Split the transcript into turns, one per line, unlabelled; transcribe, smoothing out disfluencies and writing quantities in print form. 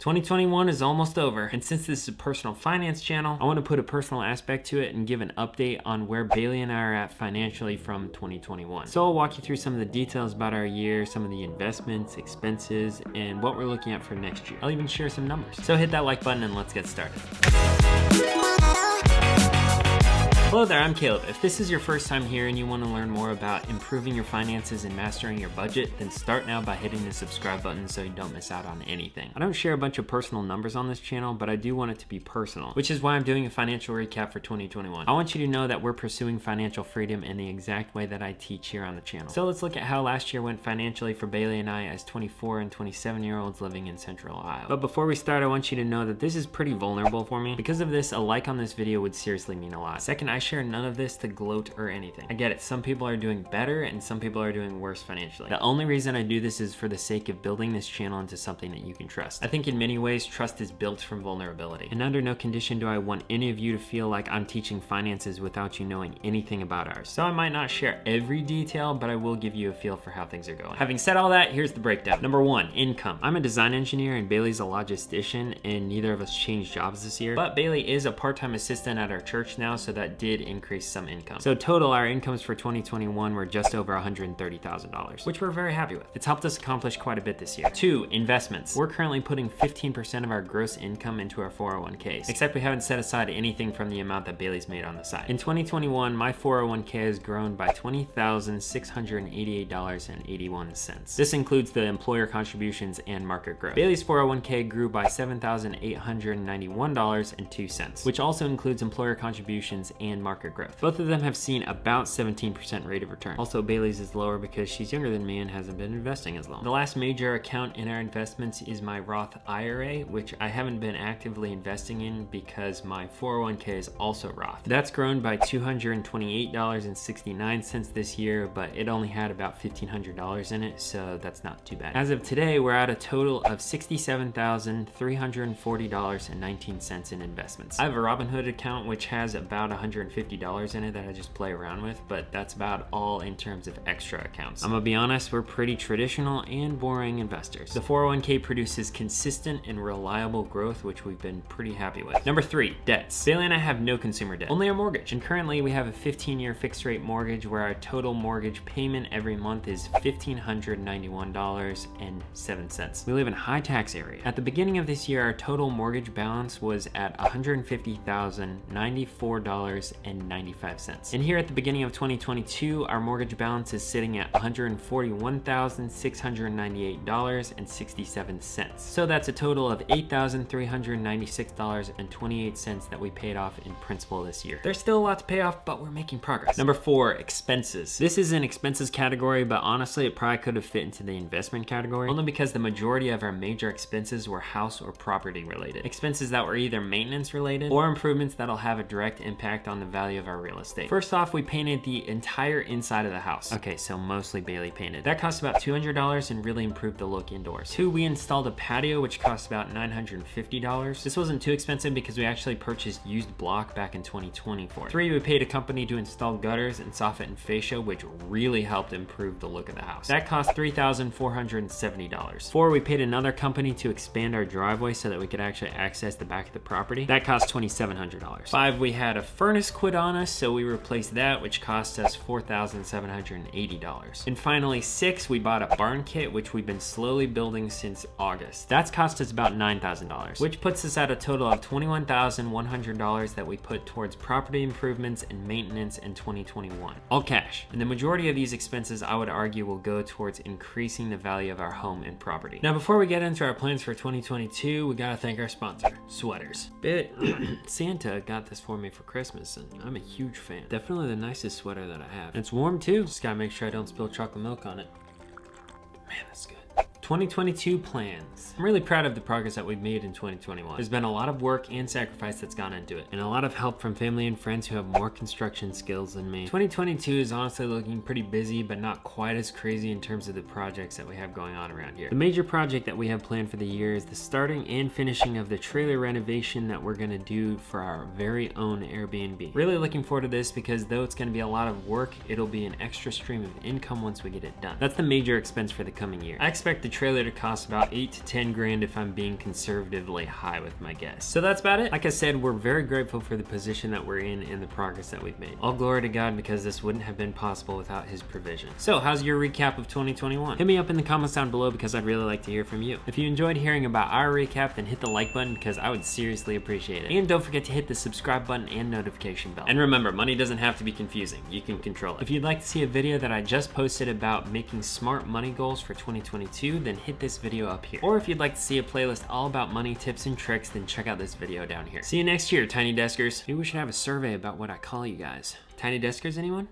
2021 is almost over, and since this is a personal finance channel, I want to put a personal aspect to it and give an update on where Bailey and I are at financially from 2021. So I'll walk you through some of the details about our year, some of the investments, expenses, and what we're looking at for next year. I'll even share some numbers. So hit that like button and let's get started. Hello there, I'm Caleb. If this is your first time here and you want to learn more about improving your finances and mastering your budget, then start now by hitting the subscribe button so you don't miss out on anything. I don't share a bunch of personal numbers on this channel, but I do want it to be personal, which is why I'm doing a financial recap for 2021. I want you to know that we're pursuing financial freedom in the exact way that I teach here on the channel. So let's look at how last year went financially for Bailey and I as 24 and 27-year-olds living in Central Ohio. But before we start, I want you to know that this is pretty vulnerable for me. Because of this, a like on this video would seriously mean a lot. Second, I share none of this to gloat or anything. I get it, some people are doing better and some people are doing worse financially. The only reason I do this is for the sake of building this channel into something that you can trust. I think in many ways, trust is built from vulnerability. And under no condition do I want any of you to feel like I'm teaching finances without you knowing anything about ours. So I might not share every detail, but I will give you a feel for how things are going. Having said all that, here's the breakdown. Number one, income. I'm a design engineer and Bailey's a logistician, and neither of us changed jobs this year, but Bailey is a part-time assistant at our church now, so that did increase some income. So total, our incomes for 2021 were just over $130,000, which we're very happy with. It's helped us accomplish quite a bit this year. Two, investments. We're currently putting 15% of our gross income into our 401ks, except we haven't set aside anything from the amount that Bailey's made on the side. In 2021, my 401k has grown by $20,688.81. This includes the employer contributions and market growth. Bailey's 401k grew by $7,891.02, which also includes employer contributions and market growth. Both of them have seen about 17% rate of return. Also, Bailey's is lower because she's younger than me and hasn't been investing as long. The last major account in our investments is my Roth IRA, which I haven't been actively investing in because my 401k is also Roth. That's grown by $228.69 this year, but it only had about $1,500 in it, so that's not too bad. As of today, we're at a total of $67,340.19 in investments. I have a Robinhood account which has about $150 in it that I just play around with, but that's about all in terms of extra accounts. I'm gonna be honest, we're pretty traditional and boring investors. The 401k produces consistent and reliable growth, which we've been pretty happy with. Number three, debts. Bailey and I have no consumer debt, only our mortgage. And currently we have a 15-year fixed rate mortgage where our total mortgage payment every month is $1,591.07. We live in a high tax area. At the beginning of this year, our total mortgage balance was at $150,094.95. And here at the beginning of 2022, our mortgage balance is sitting at $141,698.67. So that's a total of $8,396.28 that we paid off in principal this year. There's still a lot to pay off, but we're making progress. Number four, expenses. This is an expenses category, but honestly, it probably could have fit into the investment category, only because the majority of our major expenses were house or property related. Expenses that were either maintenance related or improvements that'll have a direct impact on the value of our real estate. First off, we painted the entire inside of the house. Okay, so mostly Bailey painted. That cost about $200 and really improved the look indoors. Two, we installed a patio, which cost about $950. This wasn't too expensive because we actually purchased used block back in 2020 for it. Three, we paid a company to install gutters and soffit and fascia, which really helped improve the look of the house. That cost $3,470. Four, we paid another company to expand our driveway so that we could actually access the back of the property. That cost $2,700. Five, we had a furnace quit on us, so we replaced that, which cost us $4,780. And finally, six, we bought a barn kit, which we've been slowly building since August. That's cost us about $9,000, which puts us at a total of $21,100 that we put towards property improvements and maintenance in 2021. All cash. And the majority of these expenses, I would argue, will go towards increasing the value of our home and property. Now, before we get into our plans for 2022, we gotta thank our sponsor, sweaters. Santa got this for me for Christmas, and I'm a huge fan. Definitely the nicest sweater that I have. And it's warm too. Just gotta make sure I don't spill chocolate milk on it. Man, that's good. 2022 plans. I'm really proud of the progress that we've made in 2021. There's been a lot of work and sacrifice that's gone into it, and a lot of help from family and friends who have more construction skills than me. 2022 is honestly looking pretty busy, but not quite as crazy in terms of the projects that we have going on around here. The major project that we have planned for the year is the starting and finishing of the trailer renovation that we're gonna do for our very own Airbnb. Really looking forward to this because though it's gonna be a lot of work, it'll be an extra stream of income once we get it done. That's the major expense for the coming year. I expect the trailer to cost about 8 to 10 grand if I'm being conservatively high with my guess. So that's about it. Like I said, we're very grateful for the position that we're in and the progress that we've made. All glory to God, because this wouldn't have been possible without his provision. So how's your recap of 2021? Hit me up in the comments down below, because I'd really like to hear from you. If you enjoyed hearing about our recap, then hit the like button, because I would seriously appreciate it. And don't forget to hit the subscribe button and notification bell. And remember, money doesn't have to be confusing. You can control it. If you'd like to see a video that I just posted about making smart money goals for 2022, then hit this video up here. Or if you'd like to see a playlist all about money tips and tricks, then check out this video down here. See you next year, Tiny Deskers. Maybe we should have a survey about what I call you guys. Tiny Deskers, anyone?